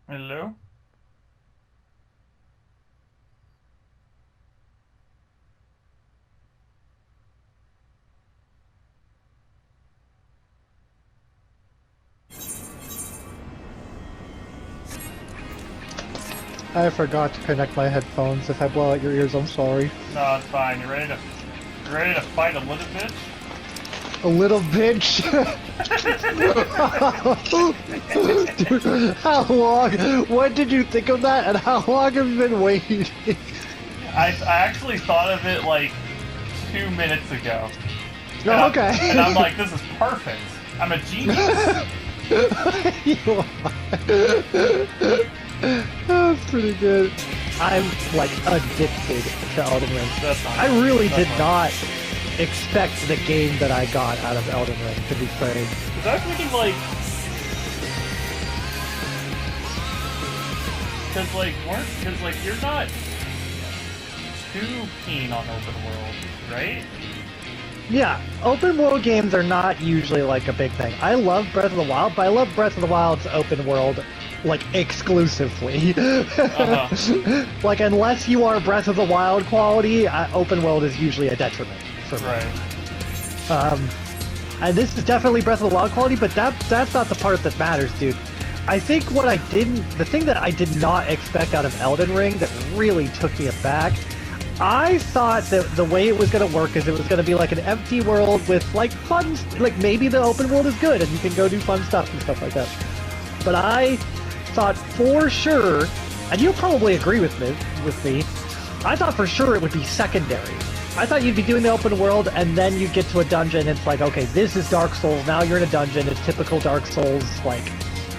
Hello? I forgot to connect my headphones. If I blow out your ears, I'm sorry. No, it's fine. You ready to fight a little bitch? A little bitch? Dude, how long? What did you think of that, and how long have you been waiting? I actually thought of it like 2 minutes ago. Oh, okay. And I'm like, this is perfect. I'm a genius. You are. That's pretty good. I'm like addicted to Elden Ring. I really did not expect the game that I got out of Elden Ring, to be frank. Is that thinking like... Because like you're not too keen on open world, right? Yeah, open world games are not usually like a big thing. I love Breath of the Wild, but I love Breath of the Wild's open world like exclusively. Like unless you are Breath of the Wild quality, open world is usually a detriment for me. Right. And this is definitely Breath of the Wild quality, but that's not the part that matters, dude. I think the thing that I did not expect out of Elden Ring that really took me aback, I thought that the way it was going to work is it was going to be like an empty world with like fun, like maybe the open world is good and you can go do fun stuff and stuff like that. But I thought for sure, and you'll probably agree with me, I thought for sure it would be secondary. I thought you'd be doing the open world and then you get to a dungeon and it's like, okay, this is Dark Souls, now you're in a dungeon, it's typical Dark Souls, like,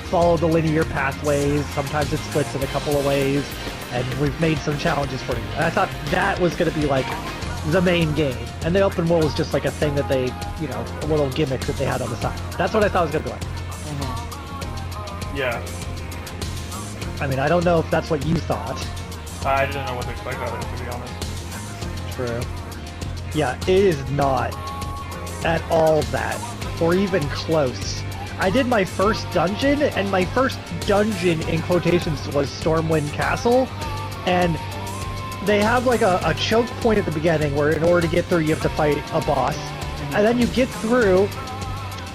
follow the linear pathways, sometimes it splits in a couple of ways, and we've made some challenges for you. And I thought that was going to be, like, the main game. And the open world was just, like, a thing that they, you know, a little gimmick that they had on the side. That's what I thought it was going to be like. Mm-hmm. Yeah. I mean, I don't know if that's what you thought. I didn't know what to expect of it, to be honest. True. Yeah, it is not at all that, or even close. I did my first dungeon, and my first dungeon in quotations was Stormwind Castle, and they have like a choke point at the beginning where in order to get through you have to fight a boss, and then you get through,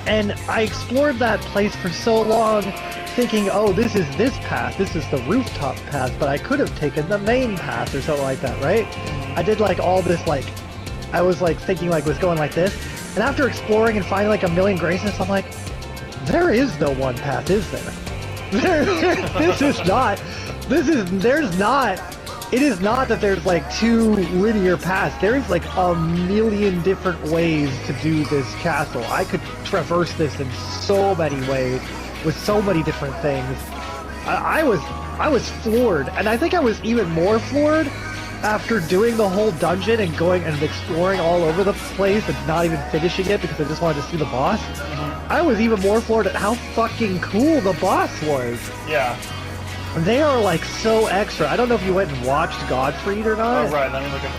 and I explored that place for so long thinking, oh, this is this path, this is the rooftop path, but I could have taken the main path or something like that, right? I did like all this, like, I was like thinking like was going like this, and after exploring and finding like a million graces, I'm like, there is no one path, is there? It is not that there's like two linear paths. There's like a million different ways to do this castle. I could traverse this in so many ways, with so many different things. I was floored, and I think I was even more floored after doing the whole dungeon and going and exploring all over the place and not even finishing it because I just wanted to see the boss. I was even more floored at how fucking cool the boss was. Yeah. They are like so extra. I don't know if you went and watched Godfried or not. Oh, right. Let me look at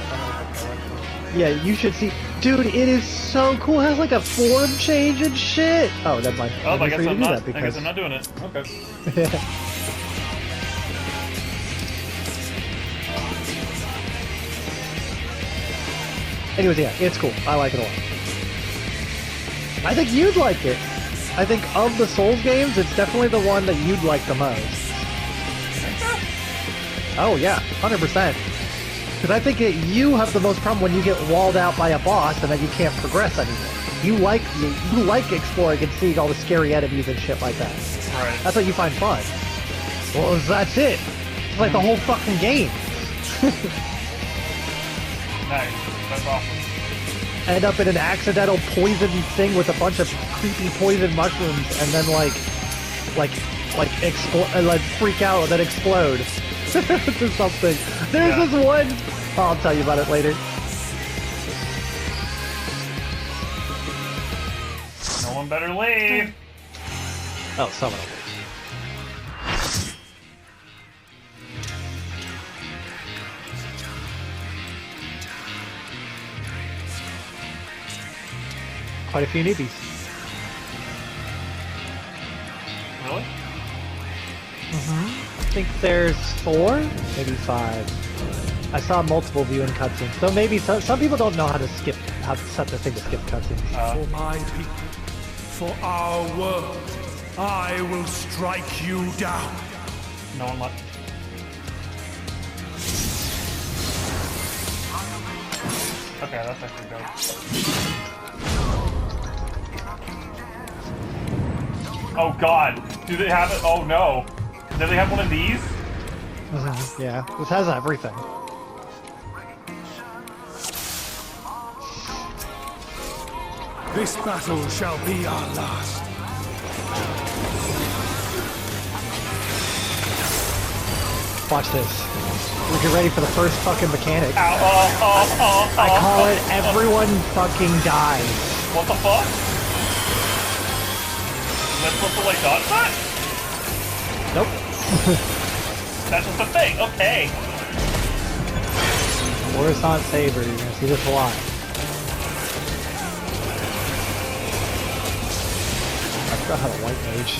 the Yeah, you should see. Dude, it is so cool. It has like a form change and shit. Oh, never mind. Oh, I guess I'm not. Because... I guess I'm not doing it. Okay. Anyways, yeah, it's cool. I like it a lot. I think you'd like it. I think of the Souls games, it's definitely the one that you'd like the most. Oh yeah, 100%. Because I think you have the most problem when you get walled out by a boss and then you can't progress anymore. You like exploring and seeing all the scary enemies and shit like that. Right. That's what you find fun. Well, that's it. It's like the whole fucking game. Nice. That's awesome. End up in an accidental poison thing with a bunch of creepy poison mushrooms, and then like freak out and then explode to something. There's this one. Oh, I'll tell you about it later. No one better leave. Oh, someone will. Quite a few newbies. Really? I think there's 4, maybe 5. I saw multiple viewing cutscenes, so maybe some people don't know how to set the thing to skip cutscenes. For my people, for our world, I will strike you down. No one left. Okay, that's actually dope. Oh god! Do they have it? Oh no! Do they have one of these? Yeah, this has everything. This battle shall be our last. Watch this. We get ready for the first fucking mechanic. Ow, I call it everyone fucking dies. What the fuck? That's supposed to like dodge that? Nope. That's just a thing, okay. Coruscant Saber, you're gonna see this a lot. I forgot how to white mage.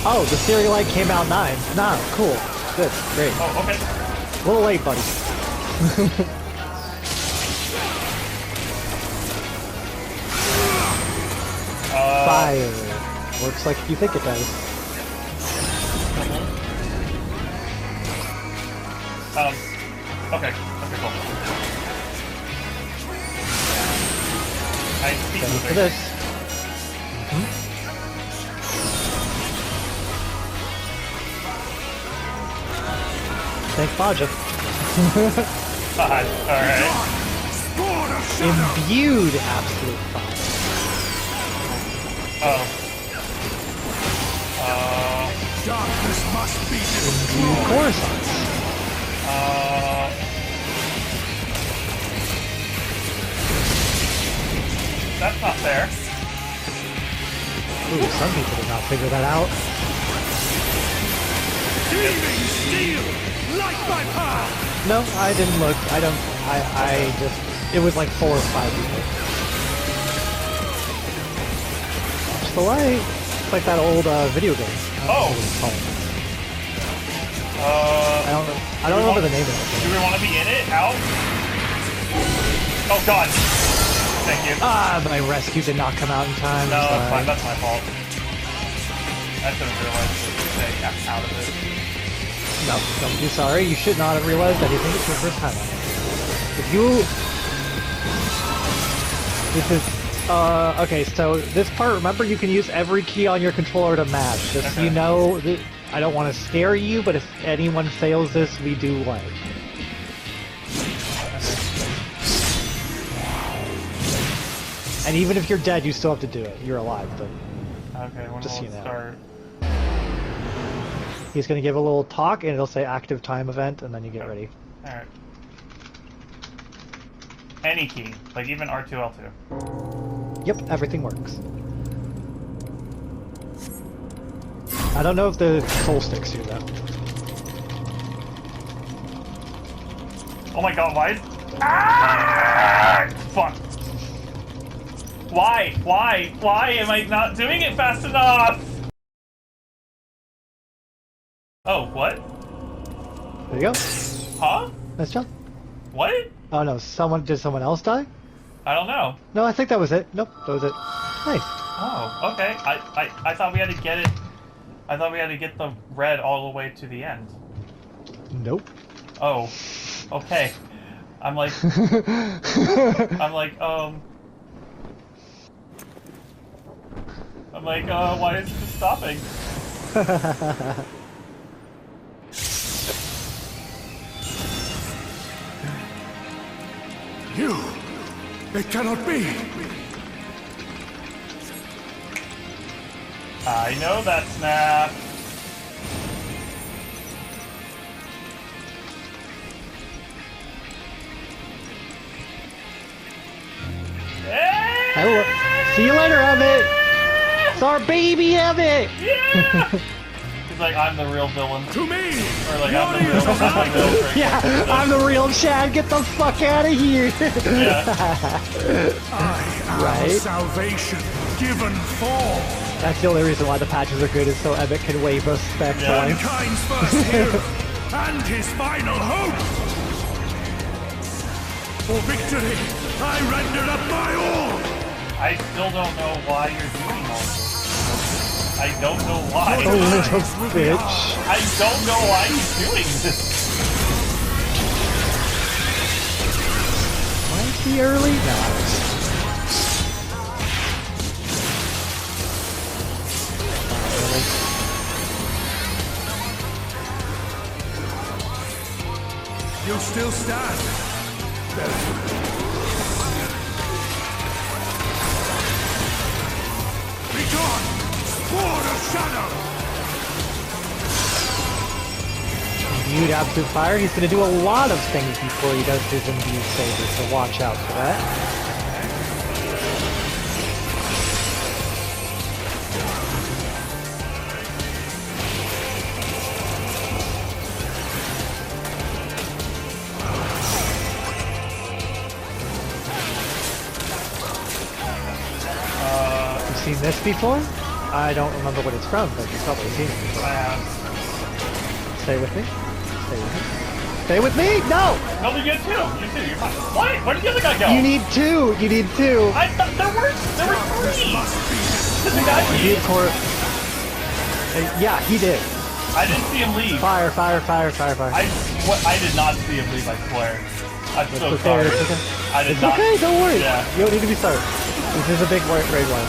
Oh, the Siri Light came out 9. No, cool. Good, great. Oh, okay. A little late, buddy. Fire. Works like you think it does. Okay. Okay, cool. I see For this. Thanks, Baja. Alright. Imbued absolute fire. Darkness must be destroyed. Imbued Coruscant. That's not fair. Ooh, some people did not figure that out. Gleaming steel, light my path. No, I didn't look. I just, it was like 4 or 5 people. Watch the light. It's like that old video game. I don't remember the name of it. Do we want to be in it? Out? Oh god. Thank you. Ah, my rescue did not come out in time. No, Sorry. it's fine. That's my fault. I should have realized to stay out of it. No, don't be sorry. You should not have realized anything. It's your first time on it. If you... This is... okay, so this part, remember you can use every key on your controller to mash. Just so you know, I don't want to scare you, but if anyone fails this, we do like. And even if you're dead, you still have to do it. You're alive, but... Okay, when just will so it you know. start? He's going to give a little talk, and it'll say active time event, and then you get ready. Alright. Any key, like even R2, L2. Yep, everything works. I don't know if the soul sticks do that. Oh my god, why is... Ah! Fuck. Why? Why am I not doing it fast enough? Oh, what? There you go. Huh? Nice job. What? Oh no, did someone else die? I don't know. No, I think that was it. Nope, that was it. Nice. Oh, okay. I thought we had to get it... I thought we had to get the red all the way to the end. Nope. Oh. Okay. I'm like... why is it stopping? You! It cannot be! I know that, Snap. Hello. See you later, Emmett! It's our baby, Emmett! Yeah! He's like, I'm the real villain. To me! Or like, I'm the real villain. Yeah, I'm the real Chad, get the fuck out of here! Yeah. I am Right? salvation given form! That's the only reason why the patches are good, is so Emmett can wave us spec points. Mankind's first hero and his final hope! For victory, I render up my all! I still don't know why you're doing all this. I don't know why. Oh, little bitch. I don't know why he's doing this. Why is he early? No. You still stand. Be gone! Sword of shadow! Imbued absolute fire. He's going to do a lot of things before he does his imbued saber, so watch out for that. Seen this before? I don't remember what it's from, but you've probably seen it before. Stay with me. Stay with me. Stay with me! No! No, you get two. You two. You're fine. What? Where did the other guy go? You need two! You need two! I thought there were three! Did the guy leave? Yeah, he did. I didn't see him leave. Fire, fire, fire, fire, fire. I did not see him leave, I swear. I'm so okay, sorry. it's okay. I did It's not. okay, don't worry. Yeah. You don't need to be sorry. This is a big white raid one.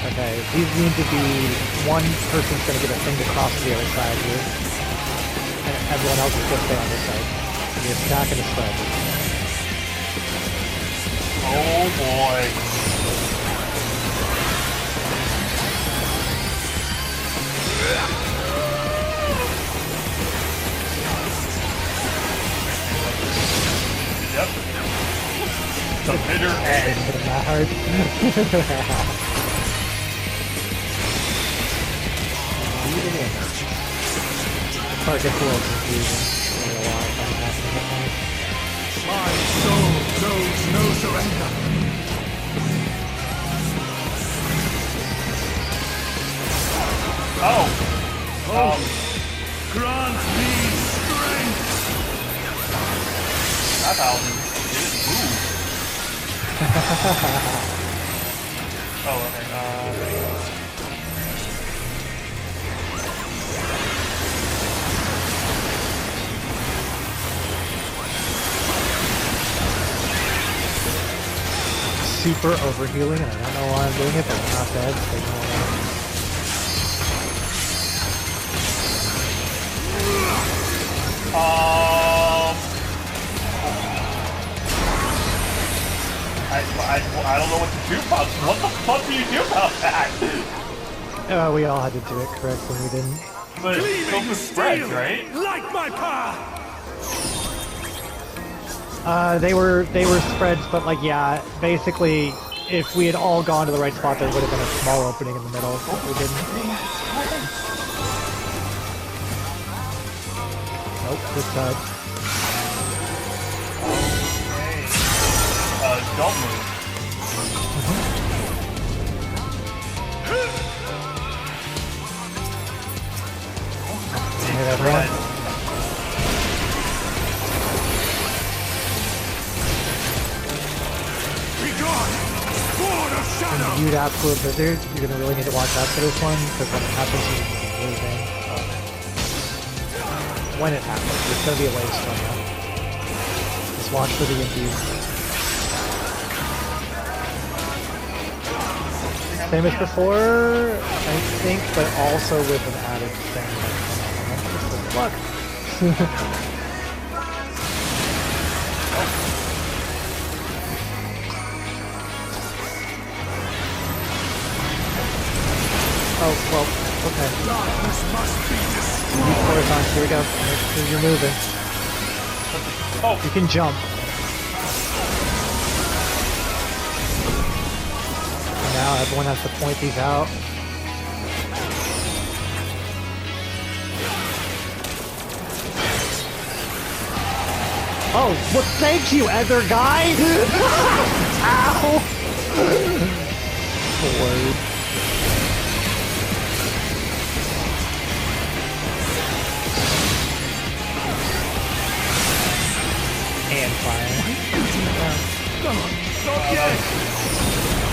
Okay, these need to be one person's gonna get a thing to cross to the other side here. And everyone else is gonna stay on this side. And you're not gonna spread. Oh boy. Yep. The bitter end. Not hard. Part gets a little confusing. A lot of things happening at once. My soul knows no surrender. Grant me strength. That Alvin didn't move. Oh, okay. Super overhealing, and I don't know why I'm doing it, but I'm not dead. So ignore that. I don't know what to do about it. What the fuck do you do about that? We all had to do it correct when we didn't. But still for spreads, right? Like my power! They were spreads, but like yeah, basically, if we had all gone to the right spot, there would have been a small opening in the middle. But we didn't. Nope, this side. Don't move. Hey, everyone. Be gone! Sword of shadow! You'd absolute blizzard. You're gonna really need to watch out for this one because when it happens, you're gonna be losing. When it happens, it's gonna be a waste from you. Just watch for the impies. Same as before, I think, but also with an added thing. Good luck. Oh, well, okay. Darkness must be destroyed! Horizon, here we go. You're moving. Oh, You can jump. Now everyone has to point these out. Oh, well, thank you, other guy! Ow! Lord. And fire. Not yet!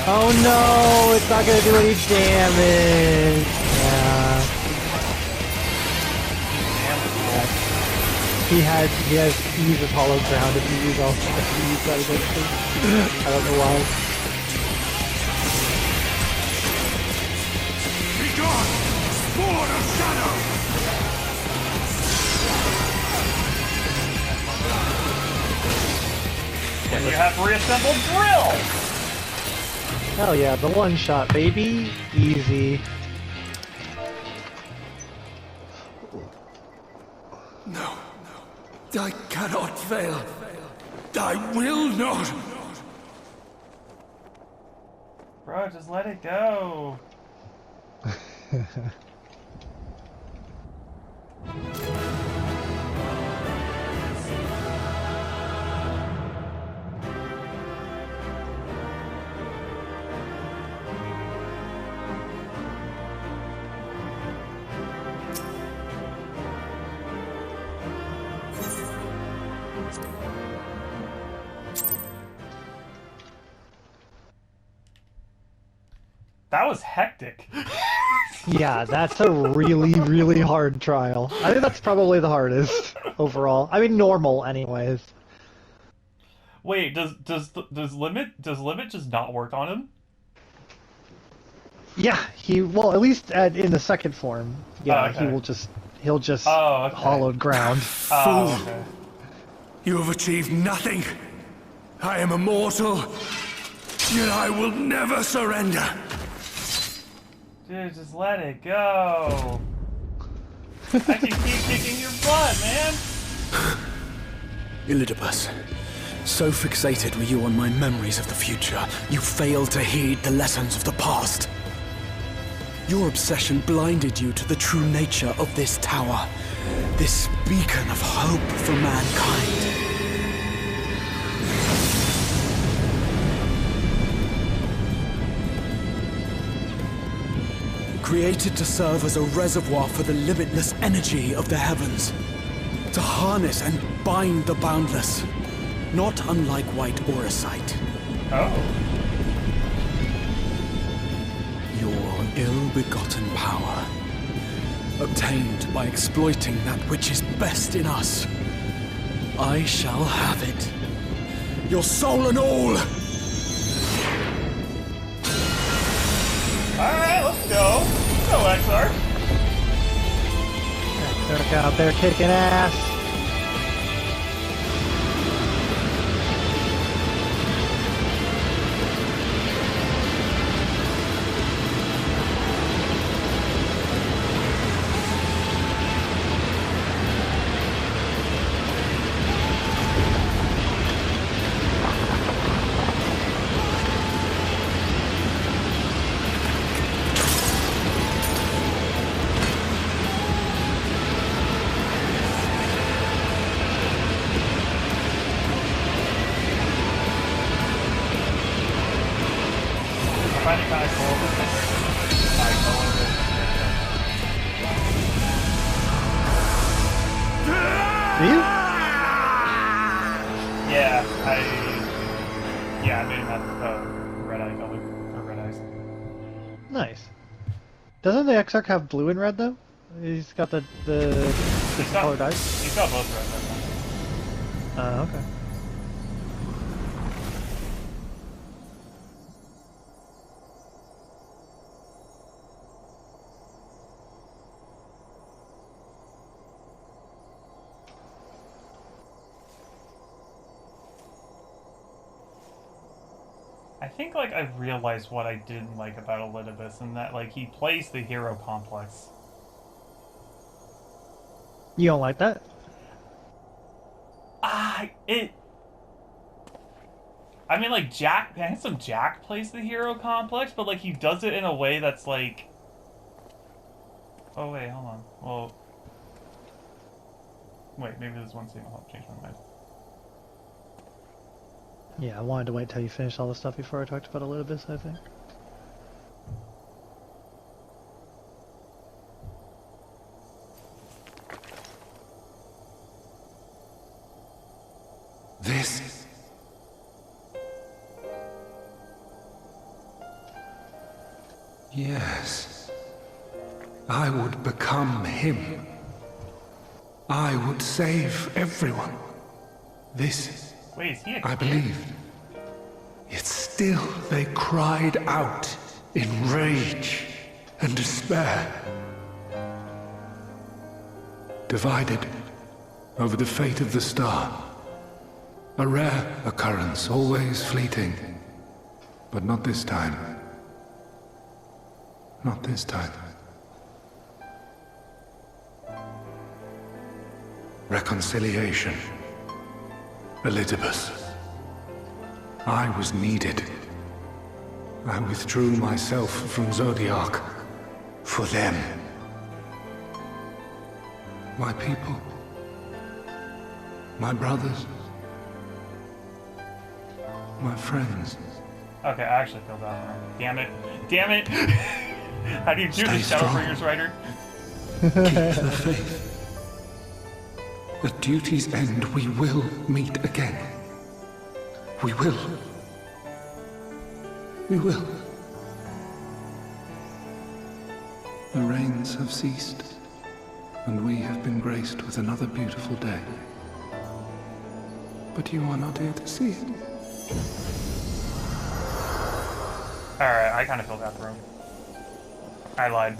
Oh no, it's not gonna do any damage. Yeah. He has ease of hollow ground if you use all if you use that against him. I don't know why. Be gone! Sword of shadow! and you have reassembled drill! Hell yeah, the one shot, baby. Easy. No. I cannot fail. I will not. Bro, just let it go. That was hectic. Yeah, that's a really, really hard trial. I think that's probably the hardest overall. I mean, normal, anyways. Wait, does limit just not work on him? Yeah, well, at least in the second form. Yeah, Oh, okay. he'll just Oh, okay. hollowed ground. Oh, Fool. okay. You have achieved nothing. I am immortal, yet I will never surrender. Dude, just let it go. I can keep kicking your butt, man. Elidibus, so fixated were you on my memories of the future, you failed to heed the lessons of the past. Your obsession blinded you to the true nature of this tower, this beacon of hope for mankind. Created to serve as a reservoir for the limitless energy of the heavens. To harness and bind the boundless. Not unlike white auracite. Oh. Your ill-begotten power. Obtained by exploiting that which is best in us. I shall have it. Your soul and all! Alright, let's go. Go, XR. They're out there kicking ass. Do you? Yeah, I made him have red eye color or red eyes. Nice. Doesn't the Exarch have blue and red though? He's got the colored eyes. He's got both red. That's Okay. I think like I've realized what I didn't like about Elidibus, and that like he plays the hero complex. You don't like that? I mean, like Handsome Jack plays the hero complex, but like he does it in a way that's like. Oh wait, hold on. Well, wait, maybe this one scene will help change my mind. Yeah, I wanted to wait till you finished all the stuff before I talked about Elidibus, I think. This. Yes. I would become him. I would save everyone. This. Wait, is he a I kid? believed. Yet still they cried out in rage and despair. Divided over the fate of the star. A rare occurrence, always fleeting. But not this time. Not this time. Reconciliation. Elidibus. I was needed. I withdrew myself from Zodiac. For them. My people. My brothers. My friends. Okay, I actually feel bad for him. Damn it. Damn it! How do you do Stay this, strong. Shadowbringers writer? Keep the faith. At duty's end, we will meet again. We will. We will. The rains have ceased, and we have been graced with another beautiful day. But you are not here to see it. Alright, I kind of feel bad for him. I lied.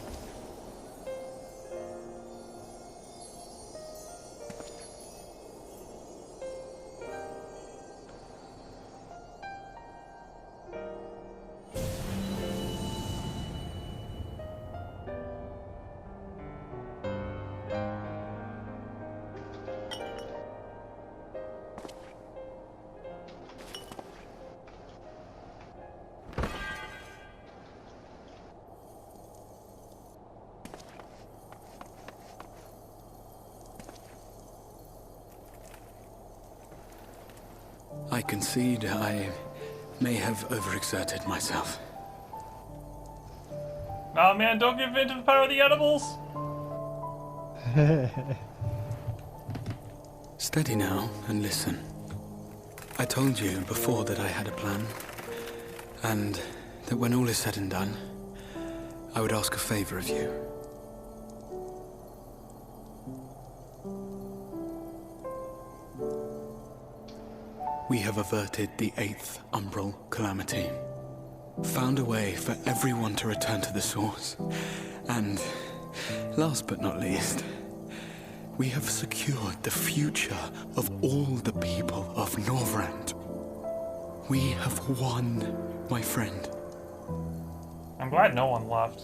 I concede I may have overexerted myself. Oh man, don't give in to the power of the edibles! Steady now and listen. I told you before that I had a plan, and that when all is said and done, I would ask a favor of you. We have averted the 8th Umbral Calamity. Found a way for everyone to return to the source. And, last but not least, we have secured the future of all the people of Norvrand. We have won, my friend. I'm glad no one left.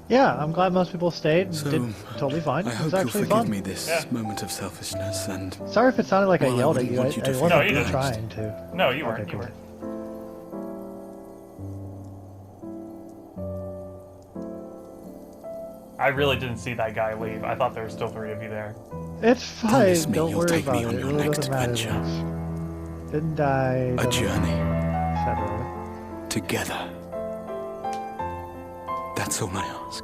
Yeah, I'm glad most people stayed and So, did totally fine. I It hope was you'll actually forgive fun. me this Yeah. moment of selfishness and... Sorry if it sounded like I Well, I yelled at wouldn't you. I want you to feel wasn't No, you trying to. No, you weren't. Okay, You cool. weren't. I really didn't see that guy leave. I thought there were still 3 of you there. It's fine. Promise me Don't you'll worry take about me on it. your It next doesn't matter adventure. much. Didn't die. A journey. Etc. Together. That's all I ask.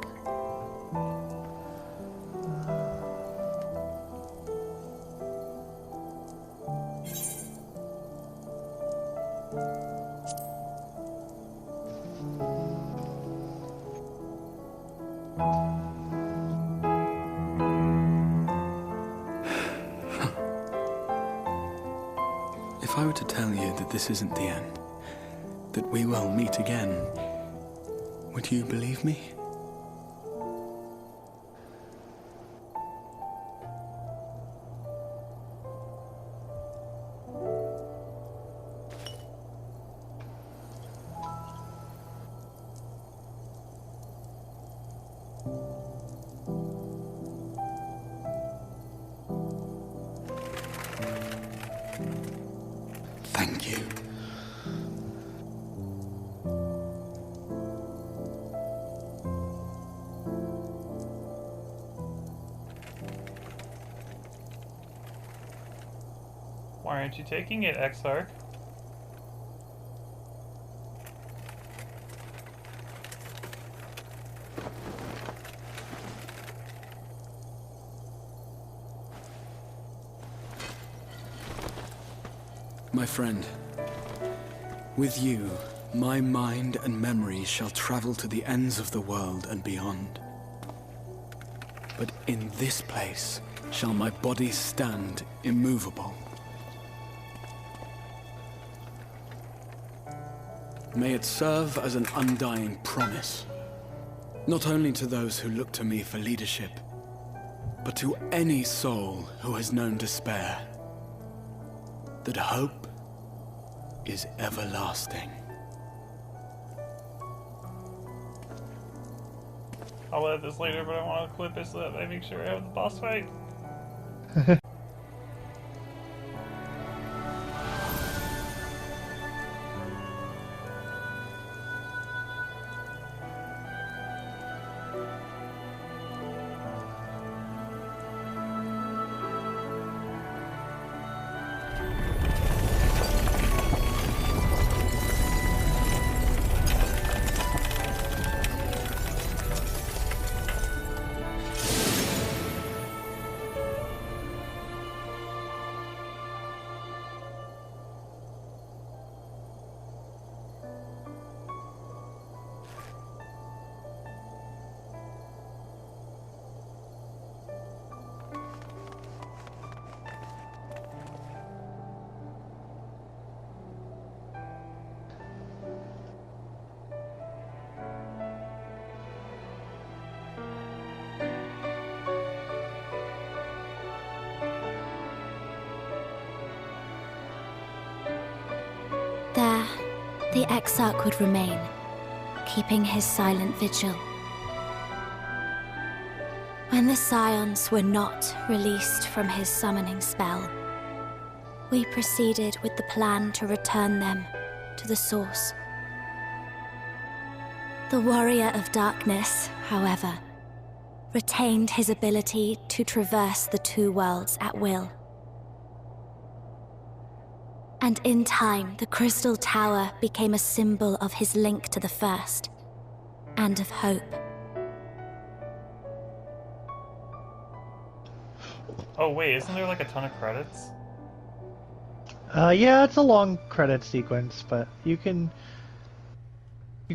If I were to tell you that this isn't the end, that we will meet again, would you believe me? Thank you. Why aren't you taking it, Exarch? My friend, with you, my mind and memory shall travel to the ends of the world and beyond. But in this place shall my body stand immovable. May it serve as an undying promise, not only to those who look to me for leadership, but to any soul who has known despair, that hope is everlasting. I'll edit this later, but I want to clip it so that I make sure I have the boss fight. There, the Exarch would remain, keeping his silent vigil. When the Scions were not released from his summoning spell, we proceeded with the plan to return them to the Source. The Warrior of Darkness, however, retained his ability to traverse the two worlds at will. And in time, the Crystal Tower became a symbol of his link to the First, and of hope. Oh wait, isn't there like a ton of credits? Yeah, it's a long credit sequence, but you can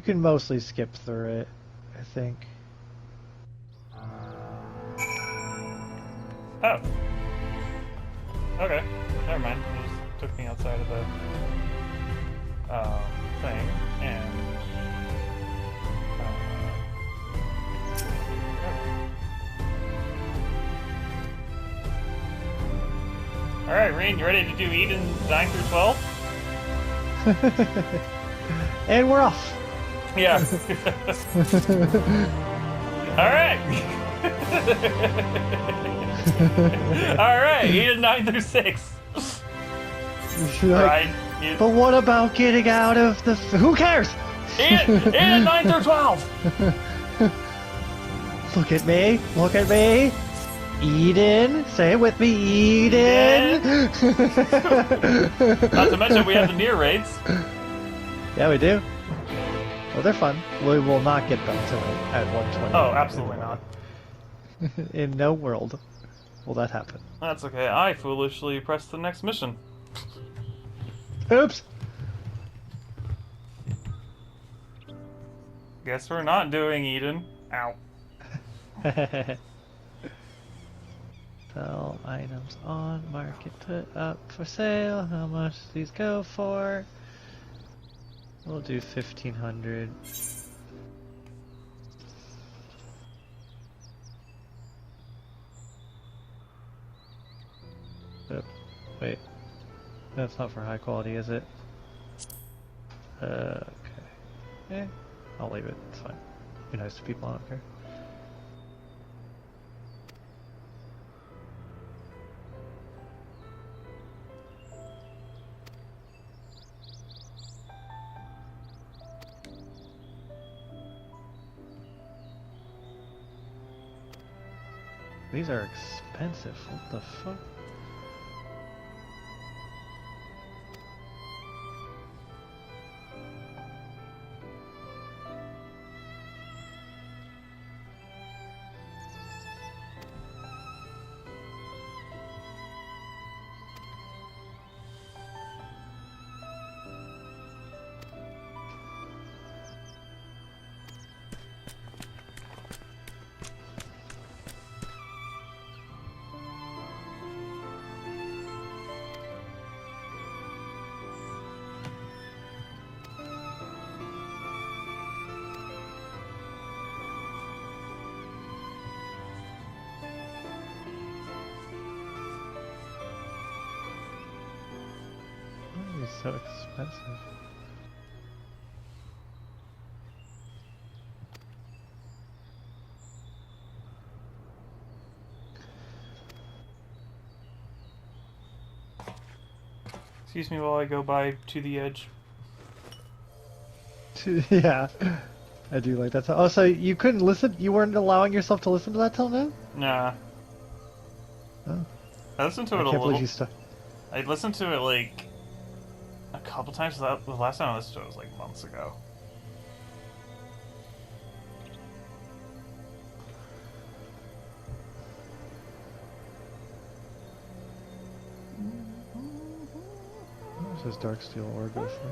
mostly skip through it, I think. Oh. Okay, never mind. It just took me outside of the thing, and all right, Rain, you ready to do Eden 9 through 12? And we're off. Yeah. All right. All right, Eden 9 through 6. Right. But what about getting out of the... Who cares? Eden 9 through 12. Look at me. Look at me. Eden. Say it with me. Eden. Not to mention we have the near raids. Yeah, we do. Oh, they're fun. We will not get them to at 120. Oh, absolutely not. In no world will that happen. That's okay. I foolishly pressed the next mission. Oops. Guess we're not doing Eden. Ow. Sell items on market, put up for sale. How much do these go for? We'll do 1,500. Wait, that's not for high quality, is it? Okay. I'll leave it. It's fine. Be nice to people. I don't care. These are expensive. What the fuck? So expensive. Excuse me while I go by to the edge. Yeah, I do like that. Oh, so you couldn't listen? You weren't allowing yourself to listen to that till now? Nah. Oh. I listened to it I a can't little. believe you stuck. I listened to it like a couple times. The last time I listened to it was like months ago. What does Dark Steel ore go for?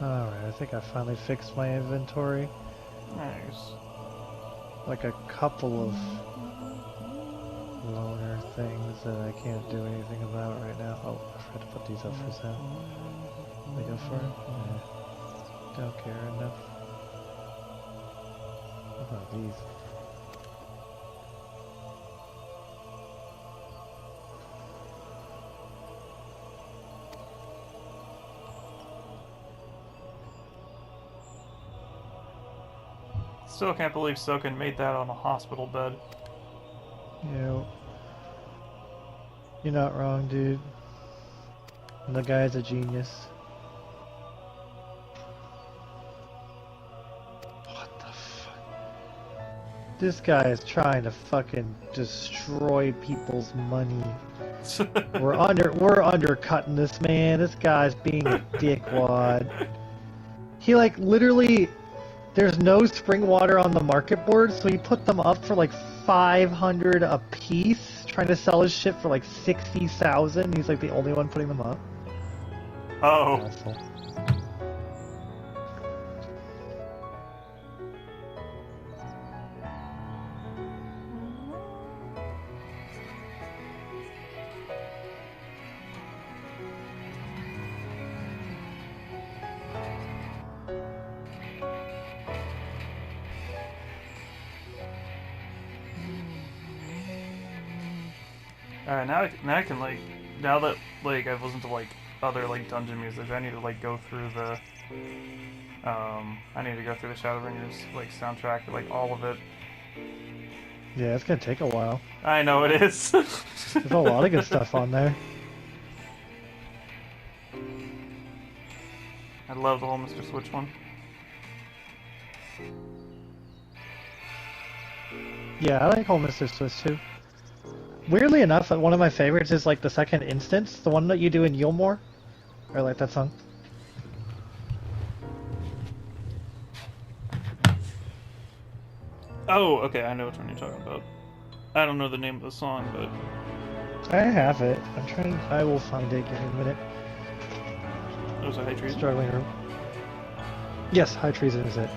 Alright, I think I finally fixed my inventory. Nice. Like a couple of loner things that I can't do anything about right now. Oh, I forgot to put these up for sale. They go for it? Yeah. Don't care enough. What about these? Still can't believe Soken made that on a hospital bed. You're not wrong, dude. The guy's a genius. What the fuck? This guy is trying to fucking destroy people's money. We're undercutting this man. This guy's being a dickwad. He like literally, there's no spring water on the market board, so he put them up for like 500 a piece, trying to sell his shit for like 60,000. He's like the only one putting them up. Oh. Asshole. Alright, now I can like, now that like I've listened to like other like dungeon music, I need to like go through the I need to go through the Shadowbringers like soundtrack, like all of it. Yeah, it's gonna take a while. I know it is. There's a lot of good stuff on there. I love the whole Mr. Switch one. Yeah, I like Whole Mr. Swiss too. Weirdly enough, one of my favorites is like the second instance, the one that you do in Yulmore. I like that song. Oh, okay, I know which one you're talking about. I don't know the name of the song, but I have it. I'm trying. I will find it. Give me a minute. it was a High Treason. Struggling room. Yes, High Treason is it.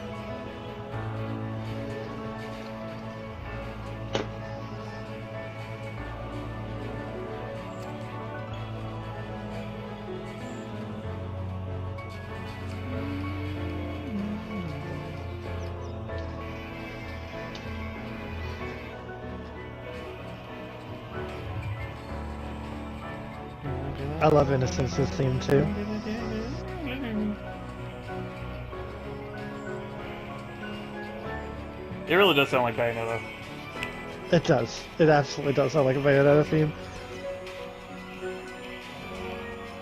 I love Innocence's theme too. It really does sound like Bayonetta. It does. It absolutely does sound like a Bayonetta theme.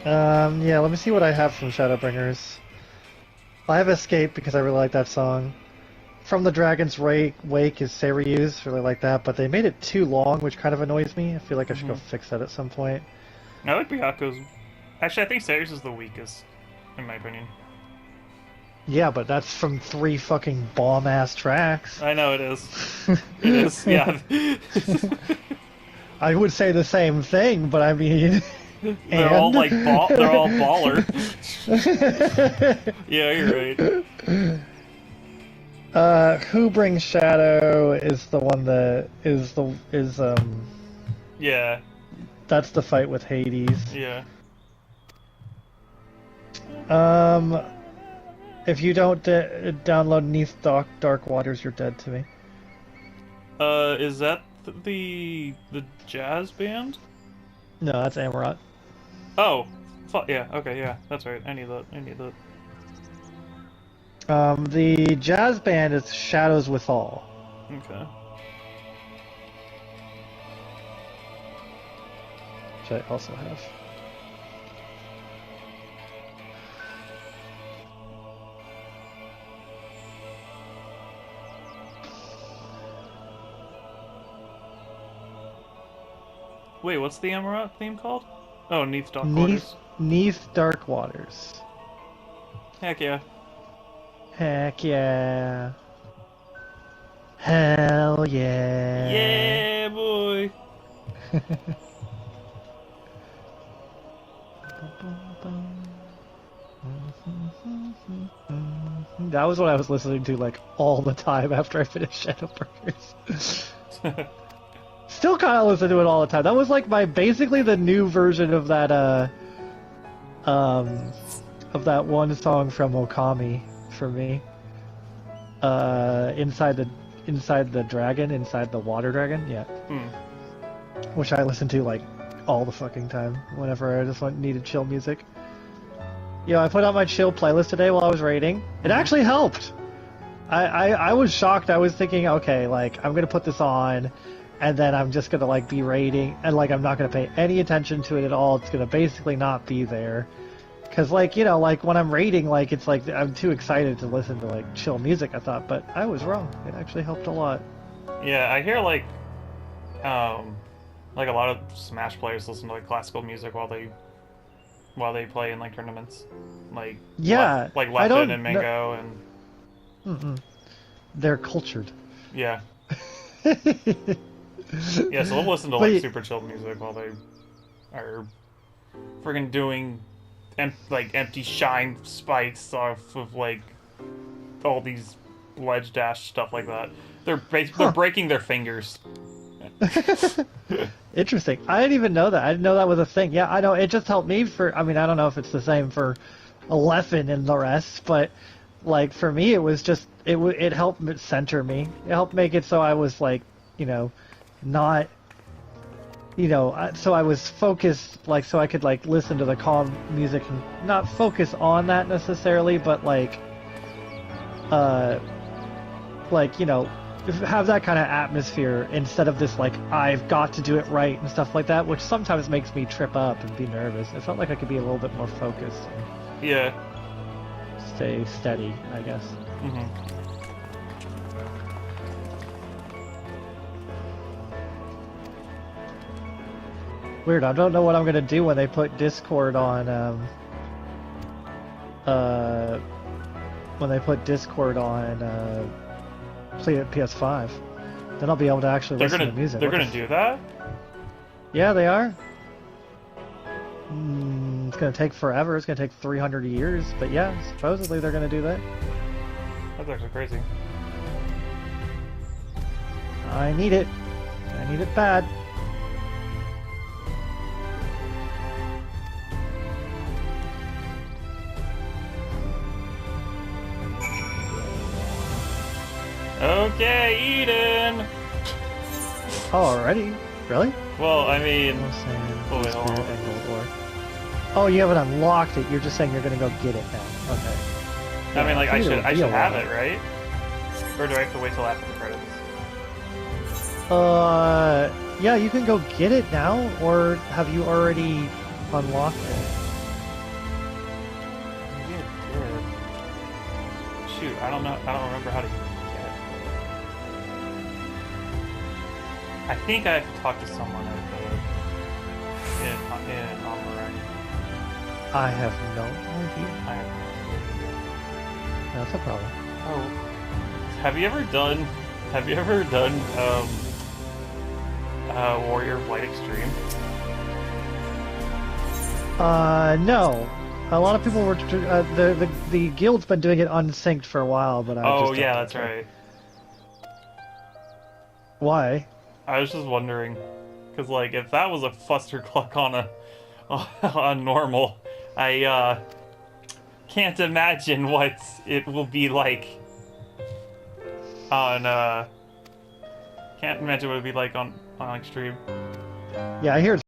Yeah, let me see what I have from Shadowbringers. I have Escape because I really like that song. From the Dragon's Wake is Seryu's, really like that, but they made it too long, which kind of annoys me. I feel like I should go fix that at some point. I like Byaku's. Actually, I think Series is the weakest, in my opinion. Yeah, but that's from 3 fucking bomb-ass tracks. I know it is. It is, yeah. I would say the same thing, but I mean... They're all like they're all baller. Yeah, you're right. Who Brings Shadow is the one that Yeah. That's the fight with Hades. Yeah. If you don't download Neath Dark Waters, you're dead to me. Is that the jazz band? No, that's Amarot. Oh, yeah. Okay, yeah, that's right. I need that. The jazz band is Shadows Withal. Okay. Which I also have. Wait, what's the Amarot theme called? Oh, Neath Dark Waters. Neath Dark Waters. Heck yeah. Heck yeah. Hell yeah. Yeah, boy. That was what I was listening to like all the time after I finished Shadowbringers. Still kind of listen to it all the time. That was like basically the new version of that one song from Okami for me. Inside the dragon, inside the water dragon, yeah. Which I listen to like all the fucking time whenever I just needed chill music. Yo, I put out my chill playlist today while I was raiding. It actually helped. I was shocked. I was thinking, okay, like I'm gonna put this on, and then I'm just gonna like be raiding, and like I'm not gonna pay any attention to it at all. It's gonna basically not be there, cause like like when I'm raiding, like it's like I'm too excited to listen to like chill music. I thought, but I was wrong. It actually helped a lot. Yeah, I hear like a lot of Smash players listen to like classical music while they play in like tournaments, like yeah, like Leffen and Mango and. They're cultured. Yeah. Yeah, so they'll listen to like super chill music while they are friggin' doing empty shine spikes off of like all these ledge dash stuff like that. They're breaking their fingers. Interesting. I didn't even know that. I didn't know that was a thing. Yeah, I know. It just helped me for. I mean, I don't know if it's the same for Leffen and the rest, but like for me, it was just it helped center me. It helped make it so I was like, not, so I was focused, like so I could like listen to the calm music and not focus on that necessarily, but have that kind of atmosphere instead of this, like, I've got to do it right and stuff like that, which sometimes makes me trip up and be nervous. It felt like I could be a little bit more focused and Yeah. stay steady, I guess. Mm-hmm. Weird, I don't know what I'm gonna do when they put Discord on, PS5. Then I'll be able to actually listen to music. They're gonna do that? Yeah, they are. It's gonna take forever. It's gonna take 300 years, but yeah, supposedly they're gonna do that. That's actually crazy. I need it. I need it bad. Okay, Eden! Already? Really? Well, I mean... Oh, wait, hold on. Oh, you haven't unlocked it. You're just saying you're gonna go get it now. Okay. I mean, like, I should have while. it, right? Or do I have to wait till after the credits? Yeah, you can go get it now, or have you already unlocked it? Maybe I did. Shoot, I don't know. I don't remember how to get it. I think I have to talk to someone in Amarai. I have no idea. I have That's a problem. Oh, have you ever done Warrior of Light Extreme? No. A lot of people were the guild's been doing it unsynced for a while, but I Oh just yeah, that's right. Why? I was just wondering, because like if that was a fustercluck on normal, I can't imagine what it will be like on can't imagine what it'd be like on extreme. Yeah, I hear it's